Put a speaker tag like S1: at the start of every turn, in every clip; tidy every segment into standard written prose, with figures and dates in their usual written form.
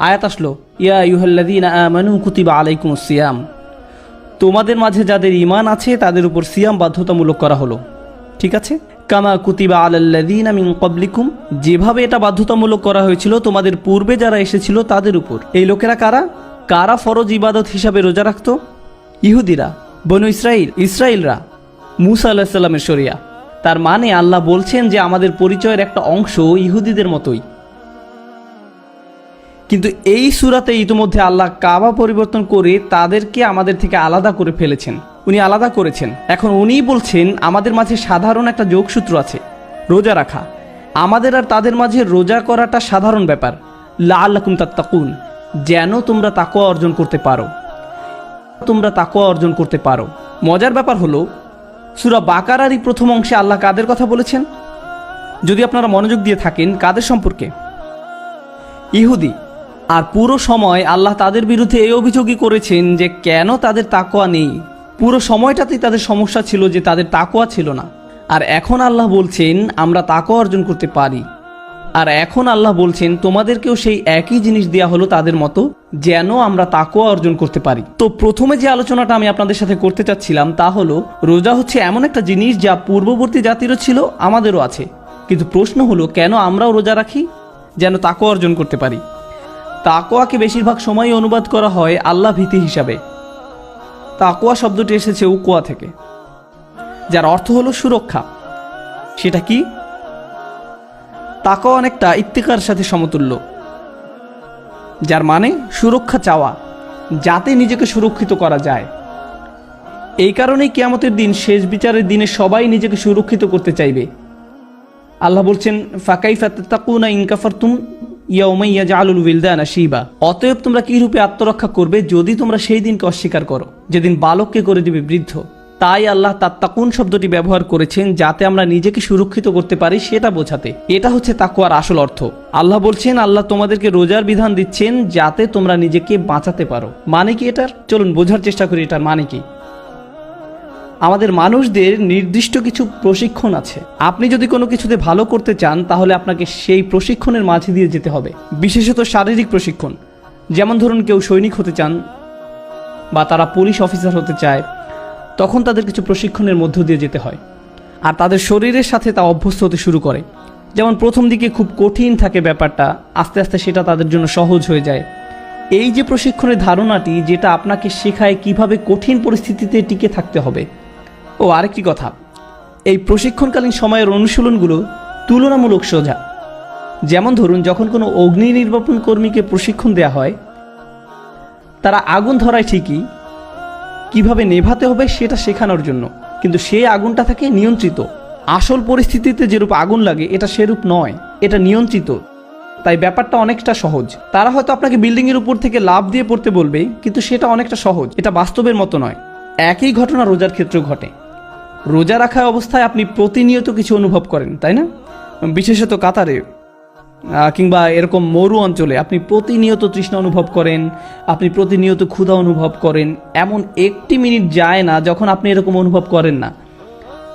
S1: আয়াত আসলো, ইয়া আইয়ুহাল্লাযীনা আমানু কুতিবা আলাইকুমুস সিয়াম, তোমাদের মাঝে যাদের ঈমান আছে তাদের উপর সিয়াম বাধ্যতামূলক করা হলো। ঠিক আছে, কামা কুতিবা আলাল্লাযীনা মিন ক্বাবলিকুম, যেভাবে এটা বাধ্যতামূলক করা হয়েছিল তোমাদের পূর্বে যারা এসেছিল তাদের উপর। এই লোকেরা কারা? কারা ফরজ ইবাদত হিসাবে রোজা রাখত? ইহুদিরা, বনু ইসরাইলরা, মূসা আলাইহিস সালামের শরিয়া। তার মানে আল্লাহ বলছেন যে আমাদের পরিচয়ের একটা অংশ ইহুদিদের মতোই। কিন্তু এই সূরাতে ইতিমধ্যে আল্লাহ কাবা পরিবর্তন করে তাদেরকে আমাদের থেকে আলাদা করে ফেলেছেন। উনি আলাদা করেছেন। এখন উনিই বলছেন আমাদের মাঝে সাধারণ একটা যোগসূত্র আছে, রোজা রাখা। আমাদের আর তাদের মাঝে রোজা করাটা সাধারণ ব্যাপার, লাআল্লাকুম তাত্তাকুন, যেন তোমরা তাকওয়া অর্জন করতে পারো। মজার ব্যাপার হলো সূরা বাকারারই প্রথম অংশে আল্লাহ কাদের কথা বলেছেন? যদি আপনারা মনোযোগ দিয়ে থাকেন, কাদের সম্পর্কে? ইহুদি। আর পুরো সময় আল্লাহ তাদের বিরুদ্ধে এই অভিযোগই করেছেন যে কেন তাদের তাকওয়া নেই। পুরো সময়টাতেই তাদের সমস্যা ছিল যে তাদের তাকওয়া ছিল না। আর এখন আল্লাহ বলছেন আমরা তাকওয়া অর্জন করতে পারি। আর এখন আল্লাহ বলছেন তোমাদেরকেও সেই একই জিনিস দেয়া হলো তাদের মতো, যেন আমরা তাকওয়া অর্জন করতে পারি। তো প্রথমে যে আলোচনাটা আমি আপনাদের সাথে করতে চাচ্ছিলাম তা হলো, রোজা হচ্ছে এমন একটা জিনিস যা পূর্ববর্তী জাতিরও ছিল, আমাদেরও আছে। কিন্তু প্রশ্ন হলো কেন আমরাও রোজা রাখি? যেন তাকওয়া অর্জন করতে পারি। তাকওয়াকে বেশিরভাগ সময়ই অনুবাদ করা হয় আল্লাহ ভীতি হিসাবে। তাকওয়া শব্দটি এসেছে উকওয়া থেকে, যার অর্থ হলো সুরক্ষা। সেটা কি? তাকওয়া অনেকটা ইত্তিকার সাথে সমতুল্য, যার মানে সুরক্ষা চাওয়া, যাতে নিজেকে সুরক্ষিত করা যায়। এই কারণেই কিয়ামতের দিন, শেষ বিচারের দিনে সবাই নিজেকে সুরক্ষিত করতে চাইবে। আল্লাহ বলছেন ফাকাইফা তাত্তাকুনা ইন কাফারতুম ইয়াউমা ইয়াজআলুল উইলদানা শিবা, অতএব তোমরা কি রূপে আত্মরক্ষা করবে যদি তোমরা সেই দিনকে অস্বীকার করো, যেদিন বালককে করে দিবে বৃদ্ধ। তাই আল্লাহ তাত্তাকুন শব্দটি ব্যবহার করেছেন যাতে আমরা নিজেকে সুরক্ষিত করতে পারি, সেটা বোঝাতে। এটা হচ্ছে তাকওয়ার আসল অর্থ। আল্লাহ বলছেন আল্লাহ তোমাদেরকে রোজার বিধান দিচ্ছেন যাতে তোমরা নিজেকে বাঁচাতে পারো। মানে কি এটার? চলুন বোঝার চেষ্টা করি এটার মানে কি। আমাদের মানুষদের নির্দিষ্ট কিছু প্রশিক্ষণ আছে। আপনি যদি কোনো কিছুতে ভালো করতে চান তাহলে আপনাকে সেই প্রশিক্ষণের মাঝে দিয়ে যেতে হবে। বিশেষত শারীরিক প্রশিক্ষণ। যেমন ধরুন কেউ সৈনিক হতে চান বা তারা পুলিশ অফিসার হতে চায়, তখন তাদের কিছু প্রশিক্ষণের মধ্য দিয়ে যেতে হয়। আর তাদের শরীরের সাথে তা অভ্যস্ত হতে শুরু করে। যেমন প্রথম দিকে খুব কঠিন থাকে ব্যাপারটা, আস্তে আস্তে সেটা তাদের জন্য সহজ হয়ে যায়। এই যে প্রশিক্ষণের ধারণাটি, যেটা আপনাকে শেখায় কিভাবে কঠিন পরিস্থিতিতে টিকে থাকতে হবে। ও আরেকটি কথা, এই প্রশিক্ষণকালীন সময়ের অনুশীলনগুলো তুলনামূলক সোজা। যেমন ধরুন যখন কোনো অগ্নি নির্বাপন কর্মীকে প্রশিক্ষণ দেওয়া হয়, তারা আগুন ধরায় ঠিকই, কিভাবে নেভাতে হবে সেটা শেখানোর জন্য, কিন্তু সেই আগুনটা থাকে নিয়ন্ত্রিত। আসল পরিস্থিতিতে যেরূপ আগুন লাগে এটা সেরূপ নয়, এটা নিয়ন্ত্রিত। তাই ব্যাপারটা অনেকটা সহজ। তারা হয়তো আপনাকে বিল্ডিংয়ের উপর থেকে লাফ দিয়ে পড়তে বলবে, কিন্তু সেটা অনেকটা সহজ, এটা বাস্তবের মতো নয়। একই ঘটনা রোজার ক্ষেত্রেও ঘটে। রোজা রাখা অবস্থায় আপনি প্রতিনিয়ত কিছু অনুভব করেন, তাই না? বিশেষত কাতারে কিংবা এরকম মরু অঞ্চলে আপনি প্রতিনিয়ত তৃষ্ণা অনুভব করেন, আপনি প্রতিনিয়ত ক্ষুধা অনুভব করেন। এমন একটি মিনিট যায় না যখন আপনি এরকম অনুভব করেন না।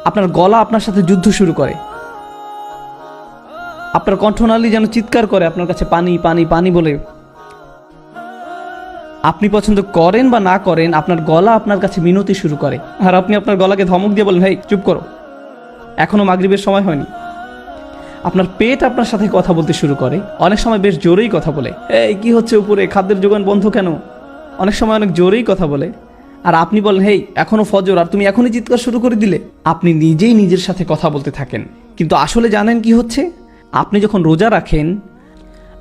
S1: আপনার গলা আপনার সাথে যুদ্ধ শুরু করে, আপনার কণ্ঠনালী যেন চিৎকার করে আপনার কাছে পানি পানি পানি বলে। আপনি পছন্দ করেন বা না করেন, আপনার গলা আপনার কাছে মিনতি শুরু করে। আর আপনি আপনার গলাকে ধমক দিয়ে বলেন, হেই চুপ করো, এখনো মাগরিবের সময় হয়নি। আপনার পেট আপনার সাথে কথা বলতে শুরু করে, অনেক সময় বেশ জোরেই কথা বলে। এই কি হচ্ছে উপরে, খাদ্যের যোগান বন্ধ কেন? অনেক সময় অনেক জোরেই কথা বলে। আর আপনি বলেন, হেই এখনো ফজর, আর তুমি এখনই চিৎকার শুরু করে দিলে। আপনি নিজেই নিজের সাথে কথা বলতে থাকেন। কিন্তু আসলে জানেন কি হচ্ছে? আপনি যখন রোজা রাখেন,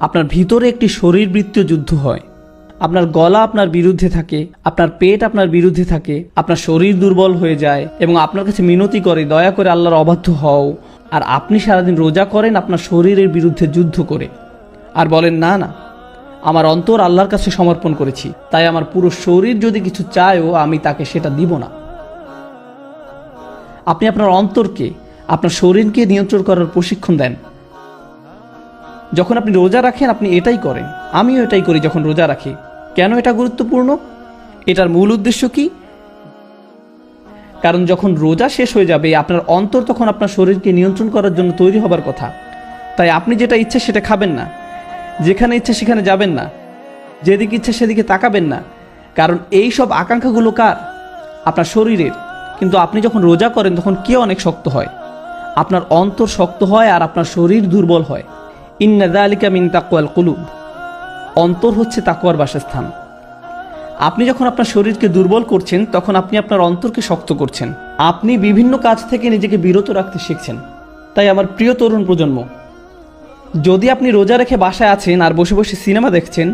S1: আপনার ভিতরে একটি শরীরবৃত্তীয় যুদ্ধ হয়। আপনার গলা আপনার বিরুদ্ধে থাকে, আপনার পেট আপনার বিরুদ্ধে থাকে, আপনার শরীর দুর্বল হয়ে যায় এবং আপনার কাছে মিনতি করে, দয়া করে আল্লাহর অবাধ্য হও। আর আপনি সারাদিন রোজা করেন আপনার শরীরের বিরুদ্ধে যুদ্ধ করে, আর বলেন না না, আমার অন্তর আল্লাহর কাছে সমর্পণ করেছি, তাই আমার পুরো শরীর যদি কিছু চায়ও আমি তাকে সেটা দিব না। আপনি আপনার অন্তরকে, আপনার শরীরকে নিয়ন্ত্রণ করার প্রশিক্ষণ দেন। যখন আপনি রোজা রাখেন আপনি এটাই করেন, আমিও এটাই করি যখন রোজা রাখি। কেন এটা গুরুত্বপূর্ণ? এটার মূল উদ্দেশ্য কি? কারণ যখন রোজা শেষ হয়ে যাবে আপনার অন্তর তখন আপনার শরীরকে নিয়ন্ত্রণ করার জন্য তৈরি হবার কথা। তাই আপনি যেটা ইচ্ছে সেটা খাবেন না, যেখানে ইচ্ছে সেখানে যাবেন না, যেদিকে ইচ্ছা সেদিকে তাকাবেন না, কারণ এই সব আকাঙ্ক্ষাগুলো কার? আপনার শরীরের। কিন্তু আপনি যখন রোজা করেন তখন কে অনেক শক্ত হয়? আপনার অন্তর শক্ত হয় আর আপনার শরীর দুর্বল হয়। ইন্না যালিকা মিন তাকওয়াল কুলুব। অন্তর হচ্ছে তাকওয়ার বাসস্থান। আপনি যখন আপনার শরীরকে দুর্বল করছেন তখন আপনি আপনার অন্তরকে শক্ত করছেন। আপনি বিভিন্ন কাজ থেকে নিজেকে বিরত রাখতে শিখছেন। তাই আমার প্রিয় তরুণ প্রজন্ম, যদি আপনি রোজা রেখে বাসায় আছেন আর বসে বসে সিনেমা দেখছেন,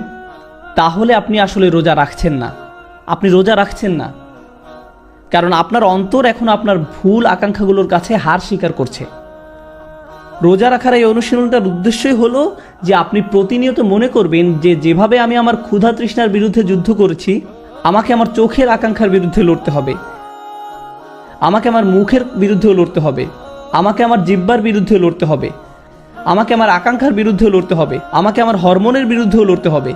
S1: তাহলে আপনি আসলে রোজা রাখছেন না। আপনি রোজা রাখছেন না, কারণ আপনার অন্তর এখন আপনার ভুল আকাঙ্ক্ষাগুলোর কাছে হার স্বীকার করছে। রোজা রাখার এই অনুশীলনটার উদ্দেশ্যই হলো যে আপনি প্রতিনিয়ত মনে করবেন যে যেভাবে আমি আমার ক্ষুধা তৃষ্ণার বিরুদ্ধে যুদ্ধ করেছি, আমাকে আমার চোখের আকাঙ্ক্ষার বিরুদ্ধে লড়তে হবে, আমাকে আমার মুখের বিরুদ্ধেও লড়তে হবে, আমাকে আমার জিহ্বার বিরুদ্ধে লড়তে হবে, আমাকে আমার আকাঙ্ক্ষার বিরুদ্ধে লড়তে হবে, আমাকে আমার হরমোনের বিরুদ্ধেও লড়তে হবে,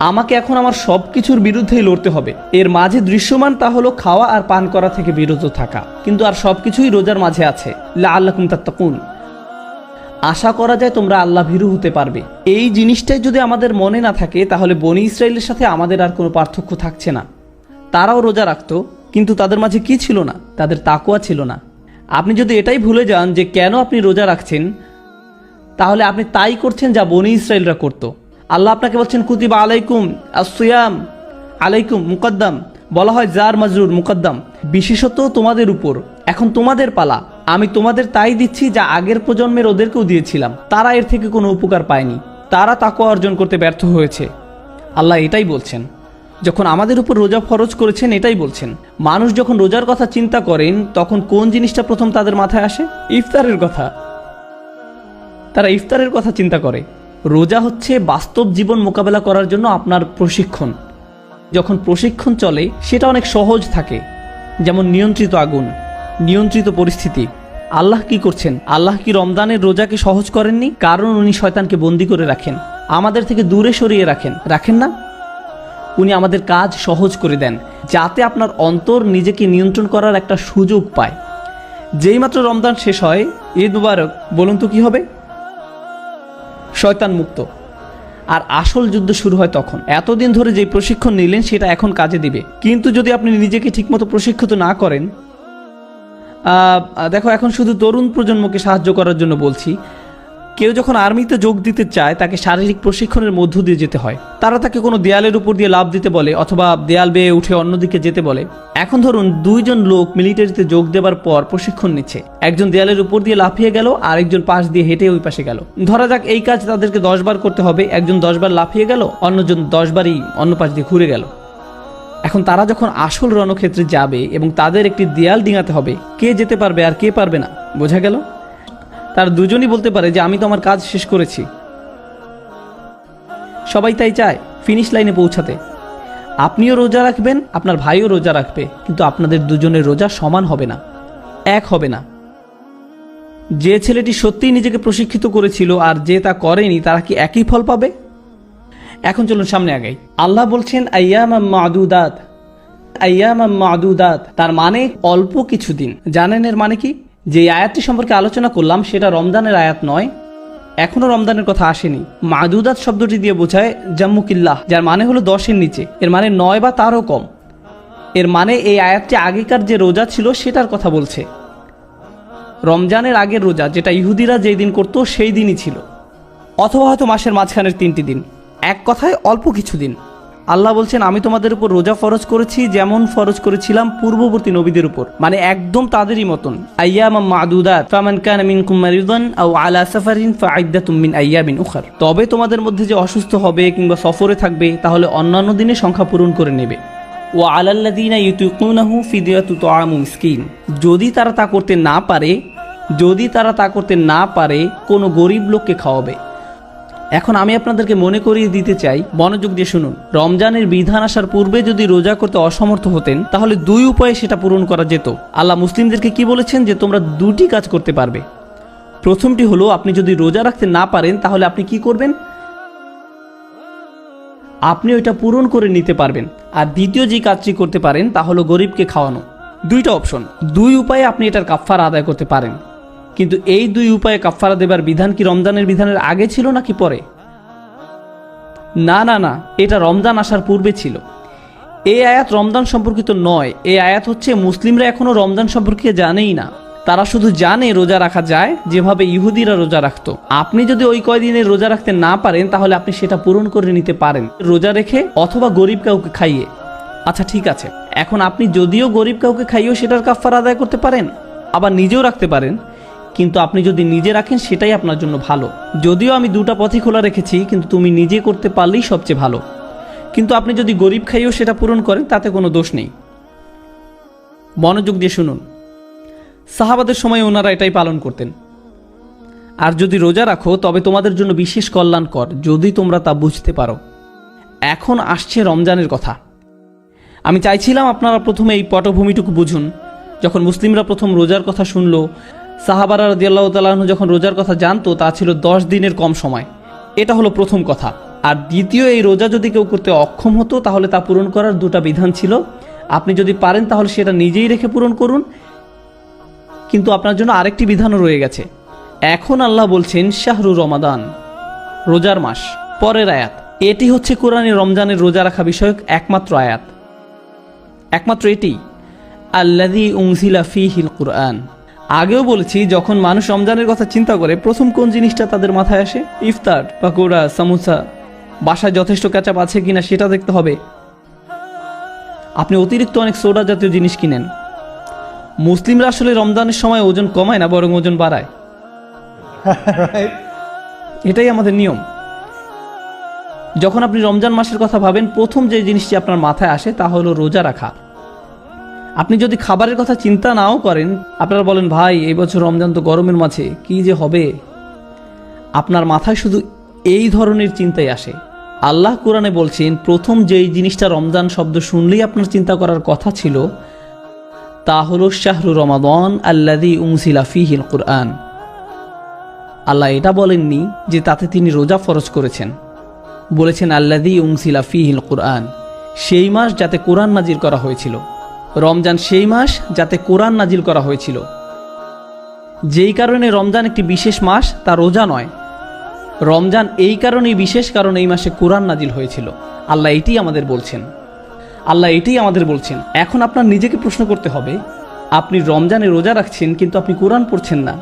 S1: আমাকে এখন আমার সব কিছুর বিরুদ্ধেই লড়তে হবে। এর মাঝে দৃশ্যমান তা হলো খাওয়া আর পান করা থেকে বিরত থাকা, কিন্তু আর সব কিছুই রোজার মাঝে আছে। লাআল্লাকুম তাত্তাকুন। আশা করা যায় তোমরা আল্লাহ ভীরু হতে পারবে। এই জিনিসটাই যদি আমাদের মনে না থাকে, তাহলে বনি ইসরায়েলের সাথে আমাদের আর কোনো পার্থক্য থাকছে না। তারাও রোজা রাখতো, কিন্তু তাদের মাঝে কি ছিল না? তাদের তাকওয়া ছিল না। আপনি যদি এটাই ভুলে যান যে কেন আপনি রোজা রাখছেন, তাহলে আপনি তাই করছেন যা বনি ইসরায়েলরা করত। আল্লাহ আপনাকে বলছেন কুতিবা আলাইকুম আসসিয়াম, আলাইকুম মুকদ্দাম, বলা হয় জার মাজরুর মুকদ্দাম, বিশেষত তোমাদের উপর, এখন তোমাদের পালা। আমি তোমাদের তাই দিচ্ছি যা আগের প্রজন্মের ওদেরকেও দিয়েছিলাম। তারা এর থেকে কোনো উপকার পায়নি, তারা তাকওয়া অর্জন করতে ব্যর্থ হয়েছে। আল্লাহ এটাই বলছেন। যখন আমাদের উপর রোজা ফরজ করেছেন এটাই বলছেন। মানুষ যখন রোজার কথা চিন্তা করেন তখন কোন জিনিসটা প্রথম তাদের মাথায় আসে? ইফতারের কথা। তারা ইফতারের কথা চিন্তা করে। রোজা হচ্ছে বাস্তব জীবন মোকাবেলা করার জন্য আপনার প্রশিক্ষণ। যখন প্রশিক্ষণ চলে সেটা অনেক সহজ থাকে, যেমন নিয়ন্ত্রিত আগুন, নিয়ন্ত্রিত পরিস্থিতি। আল্লাহ কি করছেন? আল্লাহ কি রমজানের রোজাকে সহজ করেননি? কারণ উনি শয়তানকে বন্দি করে রাখেন, আমাদের থেকে দূরে সরিয়ে রাখেন না। উনি আমাদের কাজ সহজ করে দেন যাতে আপনার অন্তর নিজেকে নিয়ন্ত্রণ করার একটা সুযোগ পায়। যেই মাত্র রমজান শেষ হয়, ঈদ মুবারক, বলুন তো কি হবে? শয়তান মুক্ত। আর আসল যুদ্ধ শুরু হয় তখন। এতদিন ধরে যে প্রশিক্ষণ নিলেন সেটা এখন কাজে দিবে। কিন্তু যদি আপনি নিজেকে ঠিকমতো প্রশিক্ষিত না করেন, দেখো, এখন শুধু তরুণ প্রজন্মকে সাহায্য করার জন্য বলছি, কেউ যখন আর্মিতে যোগ দিতে চায় তাকে শারীরিক প্রশিক্ষণের মধ্য দিয়ে যেতে হয়। তারা তাকে কোনো দেয়ালের উপর দিয়ে লাফ দিতে বলে অথবা দেয়াল বেয়ে উঠে অন্যদিকে যেতে বলে। এখন ধরুন দুইজন লোক মিলিটারিতে যোগ দেওয়ার পর প্রশিক্ষণ নিচ্ছে। একজন দেয়ালের উপর দিয়ে লাফিয়ে গেল, আর একজন পাশ দিয়ে হেঁটে ওই পাশে গেল। ধরা যাক এই কাজ তাদেরকে 10 বার করতে হবে। একজন 10 বার লাফিয়ে গেল, অন্যজন 10 বারই অন্য পাশ দিয়ে ঘুরে গেল। এখন তারা যখন আসল রণক্ষেত্রে যাবে এবং তাদের একটি দেয়াল ডিঙাতে হবে, কে যেতে পারবে আর কে পারবে না, বোঝা গেল? তার দুজনই বলতে পারে যে আমি তো আমার কাজ শেষ করেছি। সবাই তাই চায় ফিনিশ লাইনে পৌঁছাতে। আপনিও রোজা রাখবেন, আপনার ভাইও রোজা রাখবে, কিন্তু আপনাদের দুজনের রোজা সমান হবে না, এক হবে না। যে ছেলেটি সত্যিই নিজেকে প্রশিক্ষিত করেছিল আর যে তা করেনি, তারা কি একই ফল পাবে? এখন চলুন সামনে আগাই। আল্লাহ বলছেন আইয়ামাম মাদুদাত, আইয়ামাম মাদুদাত, তার মানে অল্প কিছুদিন। জানেন এর মানে কি? যে আয়াতটি সম্পর্কে আলোচনা করলাম সেটা রমজানের আয়াত নয়, এখনো রমজানের কথা আসেনি। মাদুদাত শব্দটি দিয়ে বোঝায় জাম্মুকিল্লাহ, যার মানে হলো 10-এর নিচে। এর মানে 9 বা তারও কম। এর মানে এই আয়াতটি আগেকার যে রোজা ছিল সেটার কথা বলছে। রমজানের আগের রোজা, যেটা ইহুদিরা যেই দিন করতো সেই দিনই ছিল, অথবা হয়তো মাসের মাঝখানের 3টি দিন। এক কথায় অল্প কিছুদিন। আল্লাহ বলছেন আমি তোমাদের উপর রোজা ফরজ করেছি যেমন ফরজ করেছিলাম পূর্ববর্তী নবীদের উপর, মানে একদম তাদেরই মতন। আইয়ামাম মাদুদাত, ফামান কানা মিনকুম মারিদান আও আলা সাফারিন ফাইদ্দাতুম মিন আইয়ামিন উখর। তবে তোমাদের মধ্যে যে অসুস্থ হবে কিংবা সফরে থাকবে, তাহলে অন্যান্য দিনে সংখ্যা পূরণ করে নেবে। ওয়া আলাল্লাযিনা ইউতিকুনাহু ফিদিয়াতু তুআমু মিসকিন। যদি তারা তা করতে না পারে, কোনো গরিব লোককে খাওয়াবে। এখন আমি আপনাদেরকে মনে করিয়ে দিতে চাই, মনোযোগ দিয়ে শুনুন। রমজানের বিধান আসার পূর্বে যদি রোজা করতে অসমর্থ হতেন, তাহলে 2 উপায়ে সেটা পূরণ করা যেত। আল্লাহ মুসলিমদেরকে কি বলেছেন? যে তোমরা 2টি কাজ করতে পারবে। প্রথমটি হলো, আপনি যদি রোজা রাখতে না পারেন তাহলে আপনি কি করবেন? আপনি ওইটা পূরণ করে নিতে পারবেন। আর দ্বিতীয় যে কাজটি করতে পারেন তা হলো গরিবকে খাওয়ানো। 2টা অপশন, 2 উপায়ে আপনি এটার কাফফারা আদায় করতে পারেন। কিন্তু এই 2 উপায়ে কাফফারা দেবার বিধান কি রমজানের বিধানের আগে ছিল নাকি পরে? না না না, এটা রমজান আসার পূর্বে ছিল। এই আয়াত রমজান সম্পর্কিত নয়। এই আয়াত হচ্ছে মুসলিমরা এখনো রমজান সম্পর্কে জানেই না। তারা শুধু জানে রোজা রাখা যায় যেভাবে ইহুদিরা রোজা রাখতো। আপনি যদি ওই কয়দিনের রোজা রাখতে না পারেন তাহলে আপনি সেটা পূরণ করে নিতে পারেন রোজা রেখে অথবা গরিব কাউকে খাইয়ে। আচ্ছা ঠিক আছে, এখন আপনি যদিও গরিব কাউকে খাইয়েও সেটার কাফারা আদায় করতে পারেন, আবার নিজেও রাখতে পারেন, কিন্তু আপনি যদি নিজে রাখেন সেটাই আপনার জন্য ভালো। যদিও আমি দুটা পথই খোলা রেখেছি, কিন্তু তুমি নিজে করতে পারলেই সবচেয়ে ভালো। কিন্তু আপনি যদি গরিব খাইয়েও সেটা পূরণ করেন তাতে কোনো দোষ নেই। মনোযোগ দিয়ে শুনুন, সাহাবাদের সময় ওনারা এটাই পালন করতেন। আর যদি রোজা রাখো তবে তোমাদের জন্য বিশেষ কল্যাণকর, যদি তোমরা তা বুঝতে পারো। এখন আসছে রমজানের কথা। আমি চাইছিলাম আপনারা প্রথমে এই পটভূমিটুকু বুঝুন। যখন মুসলিমরা প্রথম রোজার কথা শুনল, সাহাবারা রাদিয়াল্লাহু তাআলা আনহু যখন রোজার কথা জানতো, তা ছিল 10 দিনের কম সময়। এটা হলো প্রথম কথা। আর দ্বিতীয়, এই রোজা যদি কেউ করতে অক্ষম হতো তাহলে তা পূরণ করার দুটা বিধান ছিল। আপনি যদি পারেন তাহলে সেটা নিজেই রেখে পূরণ করুন, কিন্তু আপনার জন্য আরেকটি বিধানও রয়ে গেছে। এখন আল্লাহ বলছেন শাহরু রমাদান, রোজার মাস। পরের আয়াত, এটি হচ্ছে কোরআনে রমজানের রোজা রাখা বিষয়ক একমাত্র আয়াত, একমাত্র এটি। আল্লাযী উনজিলা ফীহিল কুরআন। আগেও বলেছি, যখন মানুষ রমজানের কথা চিন্তা করে প্রথম কোন জিনিসটা তাদের মাথায় আসে? ইফতার, পাকোড়া, সামোসা। বাসায় যথেষ্ট কেচাপ আছে কিনা সেটা দেখতে হবে। আপনি অতিরিক্ত অনেক সোডা জাতীয় জিনিস কিনেন। মুসলিমরা আসলে রমজানের সময় ওজন কমায় না, বরং ওজন বাড়ায়। এটাই আমাদের নিয়ম। যখন আপনি রমজান মাসের কথা ভাবেন, প্রথম যে জিনিসটি আপনার মাথায় আসে তা হলো রোজা রাখা। আপনি যদি খাবারের কথা চিন্তা নাও করেন, আপনারা বলেন ভাই এই বছর রমজান তো গরমের মাঝে, কি যে হবে, আপনার মাথায় শুধু এই ধরনের চিন্তাই আসে। আল্লাহ কোরআনে বলছেন, প্রথম যেই জিনিসটা রমজান শব্দ শুনলেই আপনার চিন্তা করার কথা ছিল তা হলো শাহরু রমাদান আল্লাযী উনজিলা ফীহিল কুরআন। আল্লাহ এটা বলেননি যে তাতে তিনি রোজা ফরজ করেছেন, বলেছেন আল্লাযী উনজিলা ফীহিল কুরআন, সেই মাস যাতে কোরআন নাজিল করা হয়েছিল। রমজান সেই মাস যাতে কোরআন নাজিল করা হয়েছিল। যেই কারণে রমজান একটি বিশেষ মাস, তা রোজা নয়। রমজান এই কারণেই বিশেষ, কারণ এই মাসে কোরআন নাজিল হয়েছিল। আল্লাহ এটাই আমাদের বলছেন, আল্লাহ এটাই আমাদের বলছেন। এখন আপনার নিজেকে প্রশ্ন করতে হবে, আপনি রমজানে রোজা রাখছেন কিন্তু আপনি কোরআন পড়ছেন না।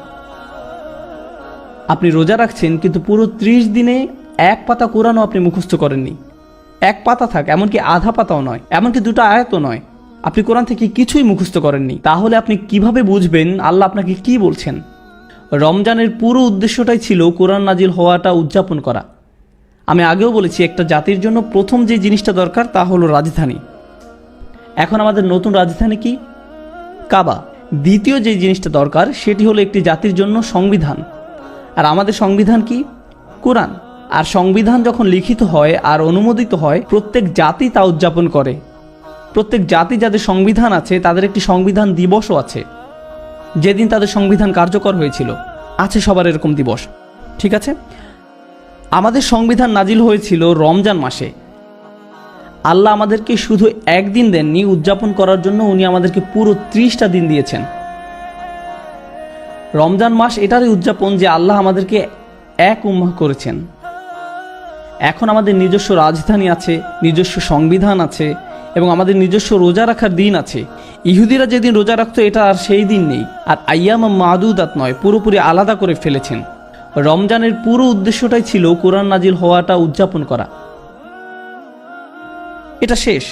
S1: আপনি রোজা রাখছেন কিন্তু পুরো 30 দিনে এক পাতা কোরআনও আপনি মুখস্থ করেননি। এক পাতা থাক, এমনকি আধা পাতাও নয়, এমনকি 2টা আয়াতও নয়, আপনি কোরআন থেকে কিছুই মুখস্থ করেননি। তাহলে আপনি কিভাবে বুঝবেন আল্লাহ আপনাকে কি বলছেন? রমজানের পুরো উদ্দেশ্যটাই ছিল কোরআন নাজিল হওয়াটা উদযাপন করা। আমি আগেও বলেছি, একটা জাতির জন্য প্রথম যে জিনিসটা দরকার তা হলো রাজধানী। এখন আমাদের নতুন রাজধানী কি? কাবা। দ্বিতীয় যে জিনিসটা দরকার সেটি হলো একটি জাতির জন্য সংবিধান। আর আমাদের সংবিধান কি? কোরআন। আর সংবিধান যখন লিখিত হয় আর অনুমোদিত হয়, প্রত্যেক জাতি তা উদযাপন করে। প্রত্যেক জাতি যাদের সংবিধান আছে তাদের একটি সংবিধান দিবসও আছে, যেদিন তাদের সংবিধান কার্যকর হয়েছিল। আছে সবার এরকম দিবস, ঠিক আছে? আমাদের সংবিধান নাজিল হয়েছিল রমজান মাসে। আল্লাহ আমাদেরকে শুধু একদিন দেননি উদযাপন করার জন্য, উনি আমাদেরকে পুরো 30টা দিন দিয়েছেন। রমজান মাস এটারই উদযাপন যে আল্লাহ আমাদেরকে এক উম্মাহ করেছেন। এখন আমাদের নিজস্ব রাজধানী আছে, নিজস্ব সংবিধান আছে, এবং আমাদের নিজস্ব রোজা রাখার দিন আছে। ইহুদিরা যেদিন রোজা রাখতো এটা আর সেই দিন নেই। আর আইয়াম মাদুদাত নয়, পুরোপুরি আলাদা করে ফেলেছেন। রমজানের পুরো উদ্দেশ্যটাই ছিল কোরআন নাজিল হওয়াটা উদযাপন করা। এটা শেষ।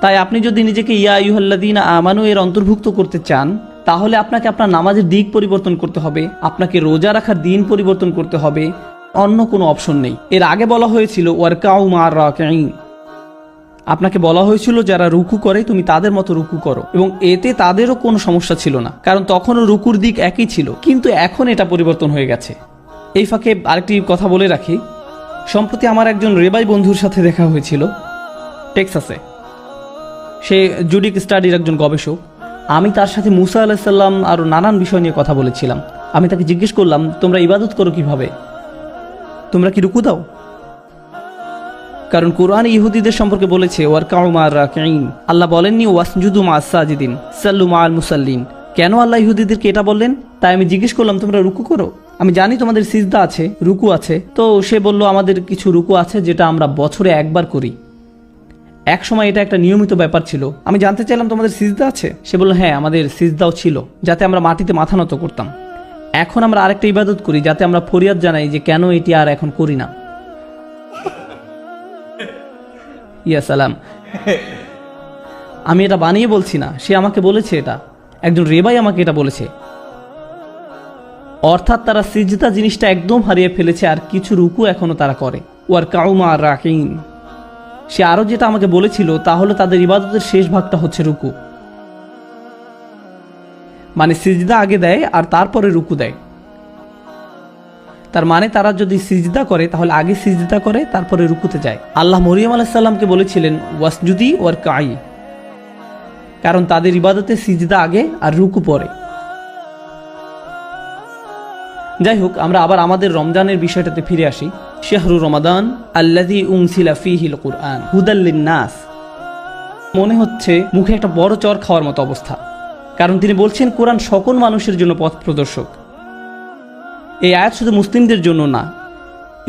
S1: তাই আপনি যদি নিজেকে ইয়া আইয়ুহাল্লাযীনা আমানু এর অন্তর্ভুক্ত করতে চান, তাহলে আপনাকে আপনার নামাজের দিক পরিবর্তন করতে হবে, আপনাকে রোজা রাখার দিন পরিবর্তন করতে হবে। অন্য কোনো অপশন নেই। এর আগে বলা হয়েছিল ওয়ারকাউ মা'আর রাকিঈন, আপনাকে বলা হয়েছিল যারা রুকু করে তুমি তাদের মতো রুকু করো, এবং এতে তাদেরও কোনো সমস্যা ছিল না, কারণ তখনও রুকুর দিক একই ছিল। কিন্তু এখন এটা পরিবর্তন হয়ে গেছে। এই ফাঁকে আরেকটি কথা বলে রাখি, সম্প্রতি আমার একজন রেবাই বন্ধুর সাথে দেখা হয়েছিল টেক্সাসে। সে জুডিক স্টাডির একজন গবেষক। আমি তার সাথে মুসা আলাইহিস সালাম আরও নানান বিষয় নিয়ে কথা বলেছিলাম। আমি তাকে জিজ্ঞেস করলাম, তোমরা ইবাদত করো কিভাবে? তোমরা কি রুকু দাও? কারণ কোরআন ইহুদিদের সম্পর্কে বলেছে ওয়ারকাউ মা'আর রাকিঈন। আল্লাহ বলেননি ওয়াসজুদু মা'আস সাজিদিন সাল্লু মা'আল মুসাল্লিন। কেন আল্লাহ ইহুদিদেরকে এটা বললেন? তাই আমি জিজ্ঞেস করলাম, তোমরা রুকু করো? আমি জানি তোমাদের সিজদা আছে, রুকু আছে। তো সে বলল আমাদের কিছু রুকু আছে যেটা আমরা বছরে একবার করি, এক সময় এটা একটা নিয়মিত ব্যাপার ছিল। আমি জানতে চাইলাম তোমাদের সিজদা আছে? সে বলল হ্যাঁ, আমাদের সিজদাও ছিল, যাতে আমরা মাটিতে মাথা নত করতাম। এখন আমরা আরেকটা ইবাদত করি যাতে আমরা ফরিয়াদ জানাই যে কেন এটি আর এখন করি না। ইয়া সালাম। আমি এটা বানিয়ে বলছি না, সে আমাকে বলেছে, এটা একজন রেবাই আমাকে এটা বলেছে। অর্থাৎ তারা সিজদা জিনিসটা একদম হারিয়ে ফেলেছে, আর কিছু রুকু এখনো তারা করে। ওয়ার কাউমা রাকিন। সে আরো যেটা আমাকে বলেছিল তা হলো তাদের ইবাদতের শেষ ভাগটা হচ্ছে রুকু, মানে সিজদা আগে দেয় আর তারপরে রুকু দেয়। তার মানে তারা যদি সিজদা করে তাহলে আগে সিজদা করে তারপরে রুকুতে যায়। আল্লাহ মরিয়ম আলাইহিস সালামকে বলেছিলেন ওয়াসজুদি ওয়ার কাই, কারণ তাদের ইবাদতে সিজদা আগে আর রুকু পরে। যাই হোক, আমরা আবার আমাদের রমজানের বিষয়টাতে ফিরে আসি। শাহরু রমাদান আল্লাযী উনজিলা ফীহিল কুরআন হুদাল লিন-নাস। মনে হচ্ছে মুখে একটা বড় চর খাওয়ার মতো অবস্থা, কারণ তিনি বলছেন কোরআন সকল মানুষের জন্য পথ প্রদর্শক। এই আয়াত শুধু মুসলিমদের জন্য না,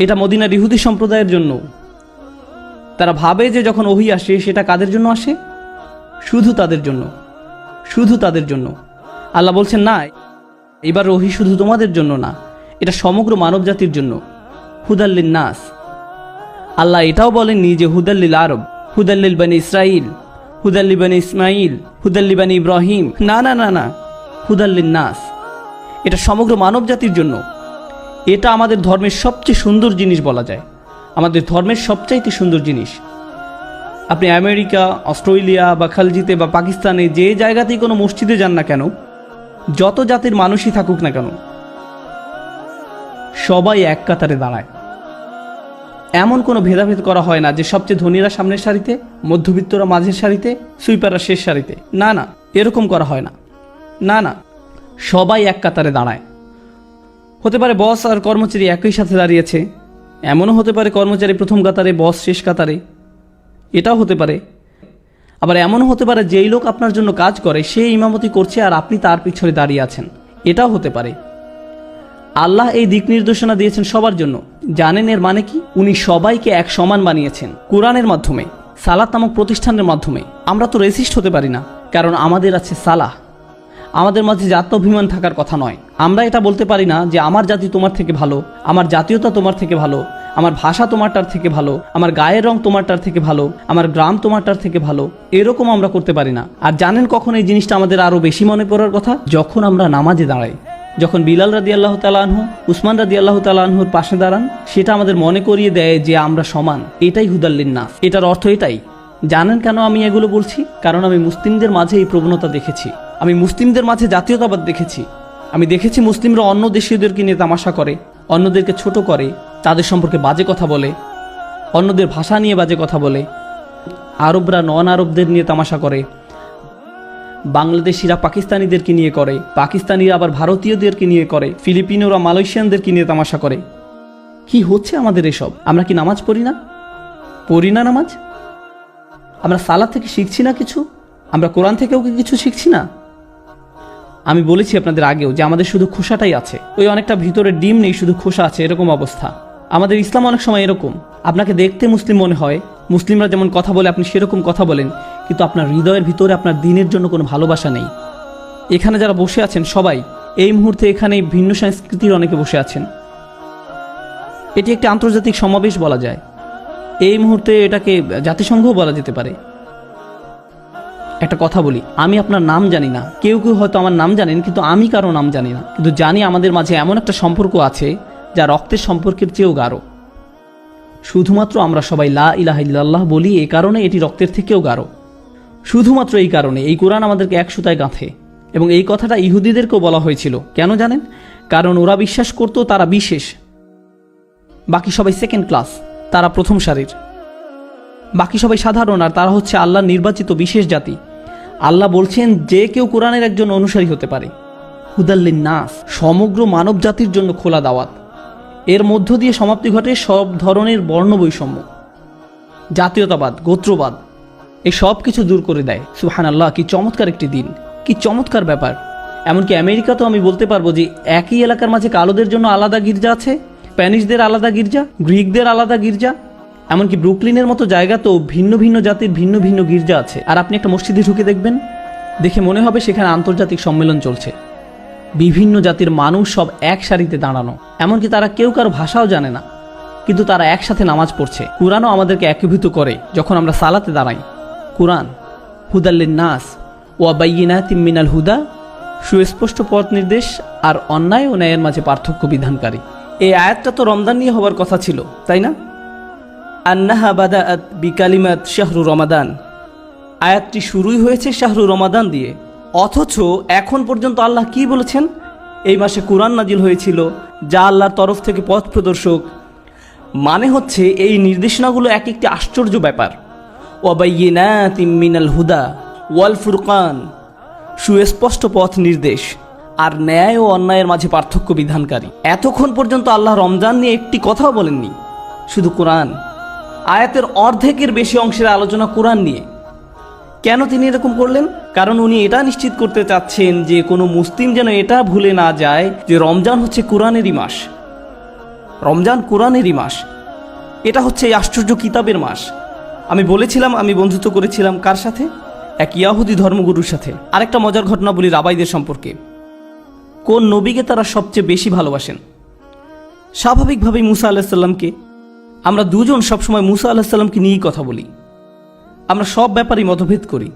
S1: এটা মদিনার ইহুদি সম্প্রদায়ের জন্য। তারা ভাবে যে যখন ওহী আসে সেটা কাদের জন্য আসে? শুধু তাদের জন্য, শুধু তাদের জন্য। আল্লাহ বলছেন না, এবার ওহী শুধু তোমাদের জন্য না, এটা সমগ্র মানব জাতির জন্য। হুদাল্লিন নাস। আল্লাহ এটাও বলেননি যে হুদাল্লিল আরব, হুদাল্লিল বানি ইসরাইল, হুদাল্লি বানি ইসমাইল, হুদাল্লি বানি ইব্রাহিম। না না না না, হুদাল্লিন নাস, এটা সমগ্র মানব জাতির জন্য। এটা আমাদের ধর্মের সবচেয়ে সুন্দর জিনিস বলা যায়, আমাদের ধর্মের সবচাইতে সুন্দর জিনিস। আপনি আমেরিকা, অস্ট্রেলিয়া বা খালজিতে বা পাকিস্তানে যে জায়গাতেই কোনো মসজিদে যান না কেন, যত জাতির মানুষই থাকুক না কেন, সবাই এক কাতারে দাঁড়ায়। এমন কোনো ভেদাভেদ করা হয় না যে সবচেয়ে ধনীরা সামনের সারিতে, মধ্যবিত্তরা মাঝের সারিতে, সুইপাররা শেষ সারিতে। না না, এরকম করা হয় না। না না, সবাই এক কাতারে দাঁড়ায়। হতে পারে বস আর কর্মচারী একই সাথে দাঁড়িয়েছে, এমনও হতে পারে কর্মচারী প্রথম কাতারে, বস শেষ কাতারে, এটাও হতে পারে। আবার এমনও হতে পারে যেই লোক আপনার জন্য কাজ করে সে ইমামতি করছে আর আপনি তার পিছনে দাঁড়িয়ে আছেন, এটাও হতে পারে। আল্লাহ এই দিক নির্দেশনা দিয়েছেন সবার জন্য। জানেন এর মানে কি? উনি সবাইকে এক সমান বানিয়েছেন কোরআনের মাধ্যমে, সালাত নামক প্রতিষ্ঠানের মাধ্যমে। আমরা তো রেসিস্ট হতে পারি না, কারণ আমাদের আছে সালাহ। আমাদের মাঝে জাত্যাভিমান থাকার কথা নয়। আমরা এটা বলতে পারি না যে আমার জাতি তোমার থেকে ভালো, আমার জাতীয়তা তোমার থেকে ভালো, আমার ভাষা তোমারটার থেকে ভালো, আমার গায়ের রং তোমারটার থেকে ভালো, আমার গ্রাম তোমারটার থেকে ভালো। এরকম আমরা করতে পারি না। আর জানেন কখন এই জিনিসটা আমাদের আরো বেশি মনে পড়ার কথা? যখন আমরা নামাজে দাঁড়াই, যখন বিলাল রাদিয়াল্লাহু তাআলা আনহু, উসমান রাদিয়াল্লাহু তাআলা আনহুর পাশে দাঁড়ান, সেটা আমাদের মনে করিয়ে দেয় যে আমরা সমান। এটাই হুদাল্লিন নাস, এটার অর্থ এটাই। জানেন কেন আমি এগুলো বলছি? কারণ আমি মুসলিমদের মাঝে এই প্রবণতা দেখেছি, আমি মুসলিমদের মাঝে জাতীয়তাবাদ দেখেছি। আমি দেখেছি মুসলিমরা অন্য দেশীয়দেরকে নিয়ে তামাশা করে, অন্যদেরকে ছোট করে, তাদের সম্পর্কে বাজে কথা বলে, অন্যদের ভাষা নিয়ে বাজে কথা বলে। আরবরা নন আরবদের নিয়ে তামাশা করে, বাংলাদেশিরা পাকিস্তানিদেরকে নিয়ে করে, পাকিস্তানিরা আবার ভারতীয়দেরকে নিয়ে করে, ফিলিপিনোরা মালয়েশিয়ানদেরকে নিয়ে তামাশা করে। কি হচ্ছে আমাদের এসব? আমরা কি নামাজ পড়ি না? পড়ি না নামাজ? আমরা সালাত থেকে শিখছি না কিছু? আমরা কোরআন থেকেও কি কিছু শিখছি না? আমি বলেছি আপনাদের আগেও যে আমাদের শুধু খোসাটাই আছে, ওই অনেকটা ভিতরে ডিম নেই, শুধু খোসা আছে, এরকম অবস্থা। আমাদের ইসলাম অনেক সময় এরকম, আপনাকে দেখতে মুসলিম মনে হয়, মুসলিমরা যেমন কথা বলে আপনি সেরকম কথা বলেন, কিন্তু আপনার হৃদয়ের ভিতরে আপনার দ্বীনের জন্য কোনো ভালোবাসা নেই। এখানে যারা বসে আছেন সবাই এই মুহূর্তে এখানে ভিন্ন সংস্কৃতির অনেকে বসে আছেন। এটি একটি আন্তর্জাতিক সমাবেশ বলা যায়, এই মুহূর্তে এটাকে জাতিসংঘও বলা যেতে পারে। একটা কথা বলি, আমি আপনার নাম জানি না, কেউ কেউ হয়তো আমার নাম জানেন, কিন্তু আমি কারো নাম জানি না। কিন্তু জানি আমাদের মাঝে এমন একটা সম্পর্ক আছে যা রক্তের সম্পর্কের চেয়েও গাঢ়। শুধুমাত্র আমরা সবাই লা ইলাহা ইল্লাল্লাহ বলি, এই কারণে এটি রক্তের থেকেও গাঢ়। শুধুমাত্র এই কারণে এই কোরআন আমাদেরকে এক সুতায় গাঁথে। এবং এই কথাটা ইহুদিদেরকেও বলা হয়েছিল। কেন জানেন? কারণ ওরা বিশ্বাস করত তারা বিশেষ, বাকি সবাই সেকেন্ড ক্লাস, তারা প্রথম সারির। বাকি সবাই সাধারণ, আর তারা হচ্ছে আল্লাহর নির্বাচিত বিশেষ জাতি। আল্লাহ বলছেন যে কেউ কোরআনের একজন অনুসারী হতে পারে। হুদাল্লিন নাস, সমগ্র মানব জাতির জন্য খোলা দাওয়াত। এর মধ্য দিয়ে সমাপ্তি ঘটে সব ধরনের বর্ণ বৈষম্য, জাতীয়তাবাদ, গোত্রবাদ, এই সব কিছু দূর করে দেয়। সুবহানাল্লাহ, কি চমৎকার একটি দিন, কি চমৎকার ব্যাপার। এমনকি আমেরিকাতেও আমি বলতে পারবো যে একই এলাকার মাঝে কালোদের জন্য আলাদা গির্জা আছে, স্প্যানিশদের আলাদা গির্জা, গ্রিকদের আলাদা গির্জা, এমনকি ব্রুকলিনের মতো জায়গাতেও ভিন্ন ভিন্ন জাতির ভিন্ন ভিন্ন গির্জা আছে। আর আপনি একটা মসজিদে ঢুকে দেখবেন, দেখে মনে হবে সেখানে আন্তর্জাতিক সম্মেলন চলছে। বিভিন্ন জাতির মানুষ সব এক সারিতে দাঁড়ানো, এমনকি তারা কেউ কারো ভাষাও জানে না, কিন্তু তারা একসাথে নামাজ পড়ছে। কুরআনও আমাদেরকে একীভূত করে যখন আমরা সালাতে দাঁড়াই। কুরআন হুদাল্লিন নাস ওয়া বাইয়িনাতিম মিনাল হুদা, সুস্পষ্ট পথ নির্দেশ আর অন্যায় ও ন্যায়ের মাঝে পার্থক্য বিধানকারী। এই আয়াতটা তো রমজান নিয়ে হবার কথা ছিল, তাই না? আন্নাহা বাদাআত বিকালিমাত শাহরু রমাদান, আয়াতটি শুরুই হয়েছে শাহরু রমাদান দিয়ে। অথচ এখন পর্যন্ত আল্লাহ কি বলেছেন? এই মাসে কুরআন নাজিল হয়েছিল, যা আল্লাহর তরফ থেকে পথ প্রদর্শক। মানে হচ্ছে এই নির্দেশনাগুলো এক একটি আশ্চর্য ব্যাপার। ওয়াবাইয়িনাতিম মিনাল হুদা ওয়াল ফুরকান, সুস্পষ্ট পথ নির্দেশ আর ন্যায় ও অন্যায়ের মাঝে পার্থক্য বিধানকারী। এতক্ষণ পর্যন্ত আল্লাহ রমজান নিয়ে একটি কথাও বলেননি, শুধু কোরআন। আয়াতের অর্ধেকের বেশি অংশের আলোচনা কোরআন নিয়ে। কেন তিনি এরকম করলেন? কারণ উনি এটা নিশ্চিত করতে চাচ্ছেন যে কোনো মুসলিম যেন এটা ভুলে না যায় যে রমজান হচ্ছে কোরআনেরই মাস। রমজান কোরআনেরই মাস, এটা হচ্ছে এই আশ্চর্য কিতাবের মাস। আমি বলেছিলাম আমি বন্ধুত্ব করেছিলাম কার সাথে? এক ইয়াহুদি ধর্মগুরুর সাথে। আরেকটা মজার ঘটনা বলি রাবাইদের সম্পর্কে। কোন নবীকে তারা সবচেয়ে বেশি ভালোবাসেন? স্বাভাবিকভাবেই মুসা আলাহিসাল্লামকে। আমরা দুজন সবসময় মুসা আলাহিসাল্লামকে নিয়েই কথা বলি। আমরা সব ব্যাপারেই মতভেদ করি।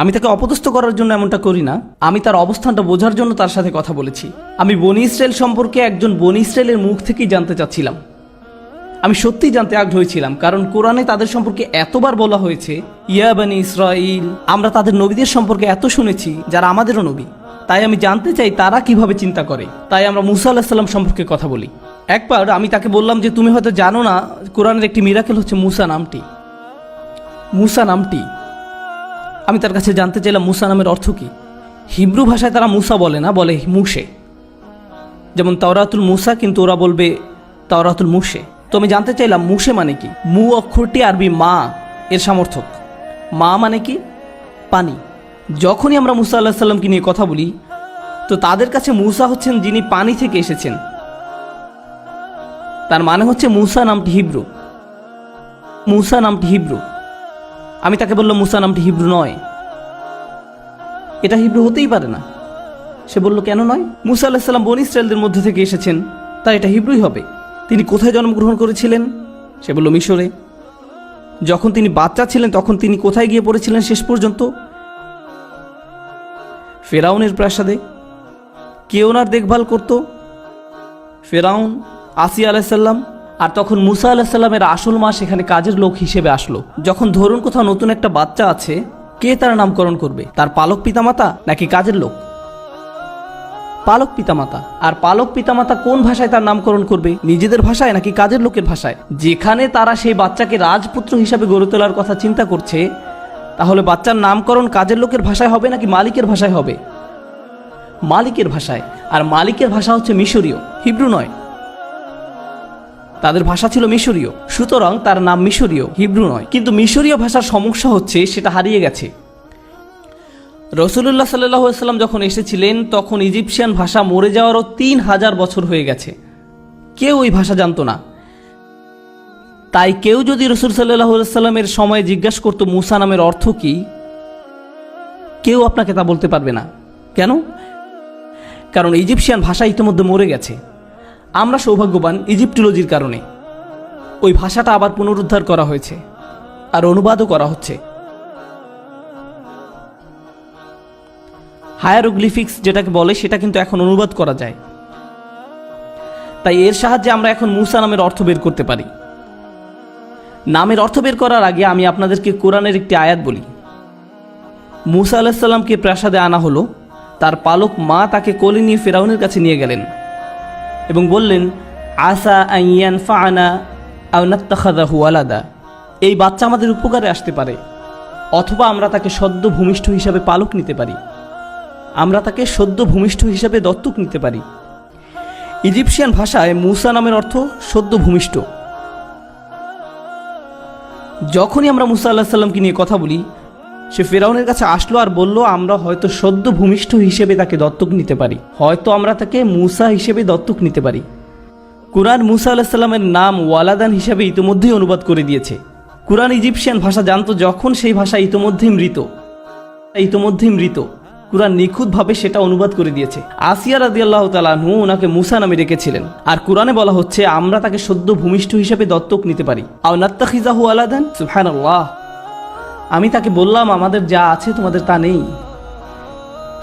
S1: আমি তাকে অপদস্থ করার জন্য এমনটা করি না, আমি তার অবস্থানটা বোঝার জন্য তার সাথে কথা বলেছি। আমি বনি ইসরায়েল সম্পর্কে একজন বনি ইসরায়েলের মুখ থেকেই জানতে চাচ্ছিলাম। আমি সত্যিই জানতে আগ্রহী ছিলাম, কারণ কোরআনে তাদের সম্পর্কে এতবার বলা হয়েছে, ইয়া বনি ইসরাইল। আমরা তাদের নবীদের সম্পর্কে এত শুনেছি যারা আমাদেরও নবী। তাই আমি জানতে চাই তারা কিভাবে চিন্তা করে। তাই আমরা মুসা আলাইহিস সালাম সম্পর্কে কথা বলি। একবার আমি তাকে বললাম যে তুমি হয়তো জানো না, কোরআনের একটি মিরাকেল হচ্ছে মুসা নামটি। মুসা নামটি আমি তার কাছে জানতে চাইলাম মুসা নামের অর্থ কি। হিব্রু ভাষায় তারা মুসা বলে না, বলে মুসে। যেমন তাওরাতুল মুসা, কিন্তু ওরা বলবে তাওরাতুল মুসে। তো আমি জানতে চাইলাম মুসে মানে কি। মু অক্ষরটি আরবি মা এর সমর্থক। মা মানে কি? পানি। যখনই আমরা মুসা আলাইহিস সালামকে নিয়ে কথা বলি, তো তাদের কাছে মুসা হচ্ছেন যিনি পানি থেকে এসেছেন। তার মানে হচ্ছে মুসা নামটি হিব্রু। মুসা নামটি হিব্রু। আমি তাকে বললাম মুসা নামটি হিব্রু নয়, এটা হিব্রু হতেই পারে না। সে বলল কেন নয়? মুসা আলাইহিস সালাম বনী ইসরায়েলদের মধ্যে থেকে এসেছেন, তাই এটা হিব্রুই হবে। তিনি কোথায় জন্মগ্রহণ করেছিলেন? সে বলল মিশরে। যখন তিনি বাচ্চা ছিলেন তখন তিনি কোথায় গিয়ে পড়েছিলেন শেষ পর্যন্ত? ফেরাউনের প্রাসাদে। কে ওনার দেখভাল করত? ফেরাউন, আসিয়া আলাইহিস সালাম। আর তখন মুসা আলাইহিস সালামের আসল মা সেখানে কাজের লোক হিসেবে আসলো। যখন ধরুন কোথাও নতুন একটা বাচ্চা আছে, কে তার নামকরণ করবে? তার পালক পিতামাতা নাকি কাজের লোক? পালক পিতামাতা। আর পালক পিতামাতা কোন ভাষায় তার নামকরণ করবে? নিজেদের ভাষায় নাকি কাজের লোকের ভাষায়? যেখানে তারা সেই বাচ্চাকে রাজপুত্র হিসাবে গড়ে তোলার কথা চিন্তা করছে, তাহলে বাচ্চার নামকরণ কাজের লোকের ভাষায় হবে নাকি মালিকের ভাষায় হবে? মালিকের ভাষায়। আর মালিকের ভাষা হচ্ছে মিশরীয়, হিব্রু নয়। তাদের ভাষা ছিল মিশরীয়, সুতরাং তার নাম মিশরীয়, হিব্রু নয়। কিন্তু মিশরীয় ভাষার সমস্যা হচ্ছে সেটা হারিয়ে গেছে। রাসূলুল্লাহ সাল্লাল্লাহু আলাইহি ওয়াসাল্লাম যখন এসেছিলেন তখন ইজিপশিয়ান ভাষা মরে যাওয়ারও 3000 বছর হয়ে গেছে। কেউ ওই ভাষা জানতো না। তাই কেউ যদি রাসূল সাল্লাল্লাহু আলাইহি ওয়াসাল্লামের সময় জিজ্ঞাসা করতো মুসা নামের অর্থ কি, কেউ আপনাকে তা বলতে পারবে না। কেন? কারণ ইজিপশিয়ান ভাষা ইতিমধ্যে মরে গেছে। আমরা সৌভাগ্যবান ইজিপ্টোলজির কারণে ওই ভাষাটা আবার পুনরুদ্ধার করা হয়েছে আর অনুবাদও করা হচ্ছে। হায়ারোগ্লিফিক্স যেটাকে বলে সেটা কিন্তু এখন অনুবাদ করা যায়। তাই এর সাহায্যে আমরা এখন মুসা নামের অর্থ বের করতে পারি। নামের অর্থ বের করার আগে আমি আপনাদেরকে কোরআনের একটি আয়াত বলি। মুসা আলাইহিস সালামকে প্রাসাদে আনা হলো। তার পালক মা তাকে কোলে নিয়ে ফেরাউনের কাছে নিয়ে গেলেন এবং বললেন, আসা আন ইয়ানফাআনা আও নাত্তাখিযাহু ওয়ালাদা। এই বাচ্চা আমাদের উপকারে আসতে পারে, অথবা আমরা তাকে সদ্য ভূমিষ্ঠ হিসাবে পালক নিতে পারি, আমরা তাকে সদ্য ভূমিষ্ঠ হিসাবে দত্তক নিতে পারি। ইজিপশিয়ান ভাষায় মুসা নামের অর্থ সদ্য ভূমিষ্ঠ। যখনই আমরা মুসা আলাইহিস সালামকে নিয়ে কথা বলি, সে ফেরাউনের কাছে আসলো আর বলল, আমরা হয়তো সদ্য ভূমিষ্ঠ হিসেবে তাকে দত্তক নিতে পারি, হয়তো আমরা তাকে মুসা হিসেবে দত্তক নিতে পারি। কুরআন মুসা আলাইহিস সালামের নাম ওয়ালাদান হিসেবে ইতিমধ্যেই অনুবাদ করে দিয়েছে। কুরআন ইজিপশিয়ান ভাষা জানতো, যখন সেই ভাষা ইতিমধ্যেই মৃত, কুরআন নিখুঁতভাবে সেটা অনুবাদ করে দিয়েছে। আসিয়া রাদিয়াল্লাহু তাআলা আনহু ওনাকে মুসা নামে রেখেছিলেন, আর কুরআনে বলা হচ্ছে আমরা তাকে সদ্য ভূমিষ্ঠ হিসেবে দত্তক নিতে পারি। আও নাত্তাখিযাহু ওয়ালাদান, সুবহানাল্লাহ। আমি তাকে বললাম, আমাদের যা আছে তোমাদের তা নেই।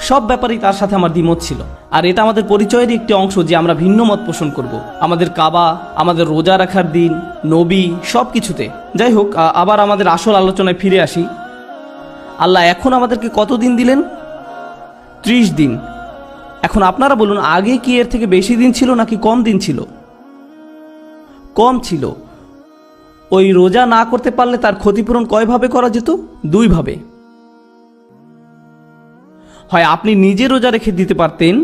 S1: সব ব্যাপারেই তার সাথে আমার দ্বিমত ছিল, আর এটা আমাদের পরিচয়েরই একটি অংশ যে আমরা ভিন্ন মত পোষণ করব আমাদের কাবা, আমাদের রোজা রাখার দিন, নবী, সব কিছুতে। যাই হোক, আবার আমাদের আসল আলোচনায় ফিরে আসি। আল্লাহ এখন আমাদেরকে কত দিন দিলেন? 30 দিন। এখন আপনারা বলুন, আগে কি এর থেকে বেশি দিন ছিল নাকি কম দিন ছিল? কম ছিল। ওই রোজা না করতে পারলে তার ক্ষতিপূরণ কয়ভাবে করা যেত? 2 ভাবে। হয় আপনি নিজে রোজা রেখে দিতে পারতেন,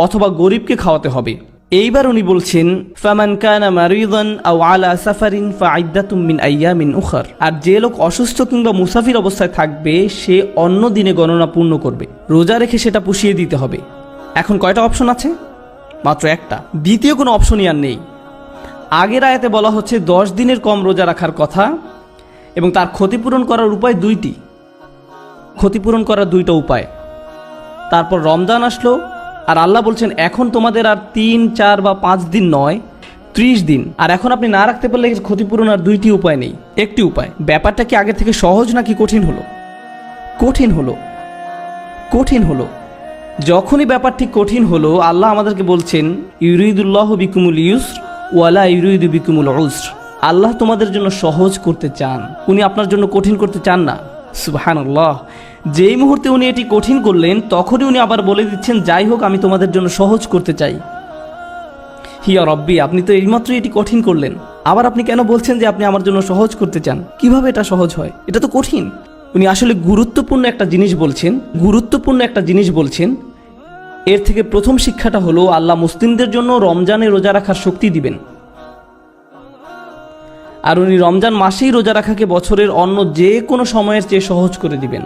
S1: অথবা গরিবকে খাওয়াতে হবে। এইবার উনি বলছেন, ফামান কানা মারিদান আও আলা সাফারিন ফাইদ্দাতুম মিন আইয়ামিন উখার। আর যে লোক অসুস্থ কিংবা মুসাফির অবস্থায় থাকবে সে অন্য দিনে গণনা পূর্ণ করবে, রোজা রেখে সেটা পুষিয়ে দিতে হবে। এখন কয়টা অপশন আছে? মাত্র একটা। দ্বিতীয় কোনো অপশনই আর নেই। আগের আয়াতে বলা হচ্ছে 10 দিনের কম রোজা রাখার কথা, এবং তার ক্ষতিপূরণ করার উপায় 2টি। ক্ষতিপূরণ করার 2টা উপায়। তারপর রমজান আসলো, আর আল্লাহ বলছেন এখন তোমাদের আর 3, 4 বা 5 দিন নয়, 30 দিন। আর এখন আপনি না রাখতে পারলে ক্ষতিপূরণ আর 2টি উপায় নেই, একটি উপায়। ব্যাপারটা কি আগে থেকে সহজ নাকি কঠিন হলো? কঠিন হলো। যখনই ব্যাপারটি কঠিন হলো, আল্লাহ আমাদেরকে বলছেন, ইউরিদুল্লাহু বিকুমুল ইউসর ওয়ালা ইউরিদু বিকুমুল উসর। আল্লাহ তোমাদের জন্য সহজ করতে চান, উনি আপনার জন্য কঠিন করতে চান না। সুবহানাল্লাহ। যেই মুহূর্তে উনি এটি কঠিন করলেন, তখনই উনি আবার বলে দিচ্ছেন, যাই হোক আমি তোমাদের জন্য সহজ করতে চাই। হিয়া রব্বি, আপনি তো এইমাত্র এটি কঠিন করলেন, আবার আপনি কেন বলছেন যে আপনি আমার জন্য সহজ করতে চান? কিভাবে এটা সহজ হয়? এটা তো কঠিন। উনি আসলে গুরুত্বপূর্ণ একটা জিনিস বলছেন। এর থেকে প্রথম শিক্ষাটা হলো, আল্লাহ মুসলিমদের জন্য রমজানে রোজা রাখার শক্তি দিবেন। আর উনি রমজান মাসেই রোজা রাখাকে বছরের অন্য যে কোনো সময়ের চেয়ে সহজ করে দিবেন।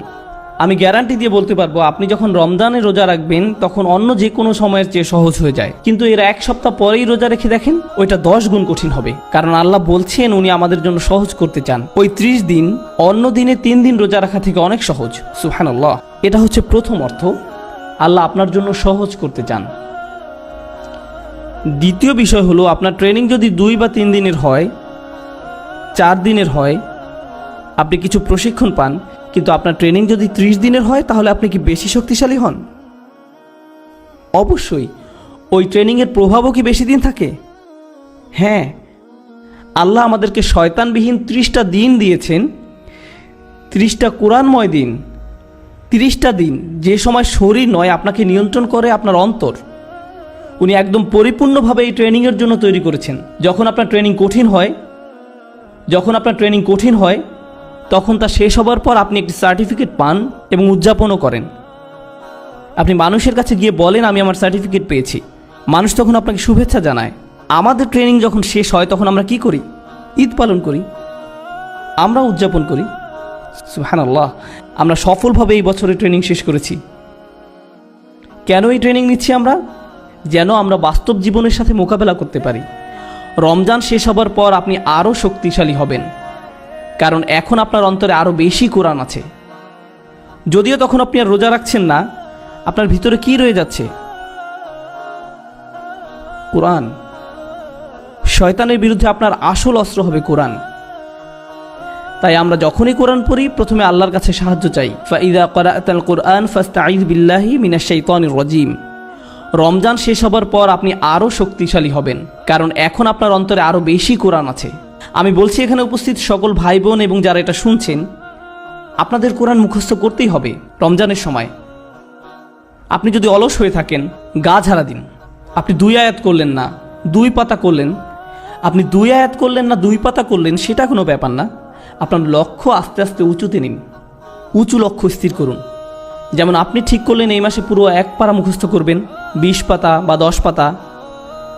S1: আমি গ্যারান্টি দিয়ে বলতে পারবো, আপনি যখন রমজানে রোজা রাখবেন তখন অন্য যে কোনো সময়ের চেয়ে সহজ হয়ে যায়। কিন্তু এর 1 সপ্তাহ পরেই রোজা রেখে দেখেন, ওইটা 10 গুণ কঠিন হবে। কারণ আল্লাহ বলছেন উনি আমাদের জন্য সহজ করতে চান। ওই 30 দিন অন্য দিনে 3 দিন রোজা রাখা থেকে অনেক সহজ। সুবহানাল্লাহ। এটা হচ্ছে প্রথম অর্থ, আল্লাহ আপনার জন্য সহজ করতে চান। দ্বিতীয় বিষয় হলো, আপনার ট্রেনিং যদি 2 বা 3 দিনের হয়, 4 দিনের হয়, আপনি কিছু প্রশিক্ষণ পান, কিন্তু আপনার ট্রেনিং যদি 30 দিনের হয়, তাহলে আপনি কি বেশি শক্তিশালী হন? অবশ্যই। ওই ট্রেনিংয়ের প্রভাবও কি বেশি দিন থাকে? হ্যাঁ। আল্লাহ আমাদেরকে শয়তানবিহীন 30টা দিন দিয়েছেন, 30টা কোরআনময় দিন, 30টা দিন যে সময় শরীর নয়, আপনাকে নিয়ন্ত্রণ করে আপনার অন্তর। উনি একদম পরিপূর্ণভাবে এই ট্রেনিংয়ের জন্য তৈরি করেছেন। যখন আপনার ট্রেনিং কঠিন হয়, তখন তা শেষ হবার পর আপনি একটি সার্টিফিকেট পান এবং উদযাপনও করেন। আপনি মানুষের কাছে গিয়ে বলেন, আমি আমার সার্টিফিকেট পেয়েছি। মানুষ তখন আপনাকে শুভেচ্ছা জানায়। আমাদের ট্রেনিং যখন শেষ হয়, তখন আমরা কি করি? ঈদ পালন করি, আমরা উদযাপন করি। সুবহানাল্লাহ। আমরা সফলভাবে এই বছরের ট্রেনিং শেষ করেছি। কেন এই ট্রেনিং নিচ্ছি আমরা? যেন আমরা বাস্তব জীবনের সাথে মোকাবেলা করতে পারি। রমজান শেষ হবার পর আপনি আরও শক্তিশালী হবেন, কারণ এখন আপনার অন্তরে আরও বেশি কোরআন আছে। যদিও তখন আপনি আর রোজা রাখছেন না, আপনার ভিতরে কি রয়ে যাচ্ছে? কোরআন। শয়তানের বিরুদ্ধে আপনার আসল অস্ত্র হবে কোরআন। তাই আমরা যখনই কোরআন পড়ি, প্রথমে আল্লাহর কাছে সাহায্য চাই। ফাইদা ক্বরাআতাল কুরআন ফাস্তাঈয বিল্লাহি মিনাশ শাইতানির রাজীম। রমজান শেষ হবার পর আপনি আরও শক্তিশালী হবেন, কারণ এখন আপনার অন্তরে আরও বেশি কোরআন আছে। আমি বলছি এখানে উপস্থিত সকল ভাই বোন এবং যারা এটা শুনছেন, আপনাদের কোরআন মুখস্থ করতেই হবে রমজানের সময়। আপনি যদি অলস হয়ে থাকেন, গা ঝাড়া দিন। আপনি 2 আয়াত করলেন না, 2 পাতা করলেন। আপনি 2 আয়াত করলেন না, 2 পাতা করলেন, সেটা কোনো ব্যাপার না। আপনার লক্ষ্য আস্তে আস্তে উঁচুতে নিন, উঁচু লক্ষ্য স্থির করুন। যেমন আপনি ঠিক করলেন এই মাসে পুরো 1 পারা মুখস্থ করবেন, 20 পাতা বা 10 পাতা,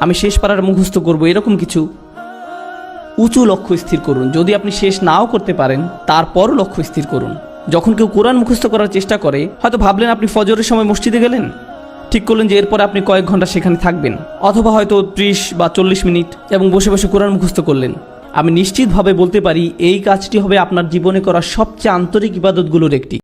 S1: আমি শেষ পারার মুখস্থ করব, এরকম কিছু উঁচু লক্ষ্য স্থির করুন। যদি আপনি শেষ নাও করতে পারেন, তারপরও লক্ষ্য স্থির করুন। যখন কেউ কোরআন মুখস্থ করার চেষ্টা করে, হয়তো ভাবলেন আপনি ফজরের সময় মসজিদে গেলেন, ঠিক করলেন যে এরপর আপনি কয়েক ঘন্টা সেখানে থাকবেন, অথবা হয়তো 30 বা 40 মিনিট এবং বসে বসে কোরআন মুখস্থ করলেন। আমি নিশ্চিতভাবে বলতে পারি এই কাজটি হবে আপনার জীবনে করা সবচেয়ে আন্তরিক ইবাদতগুলোর একটি।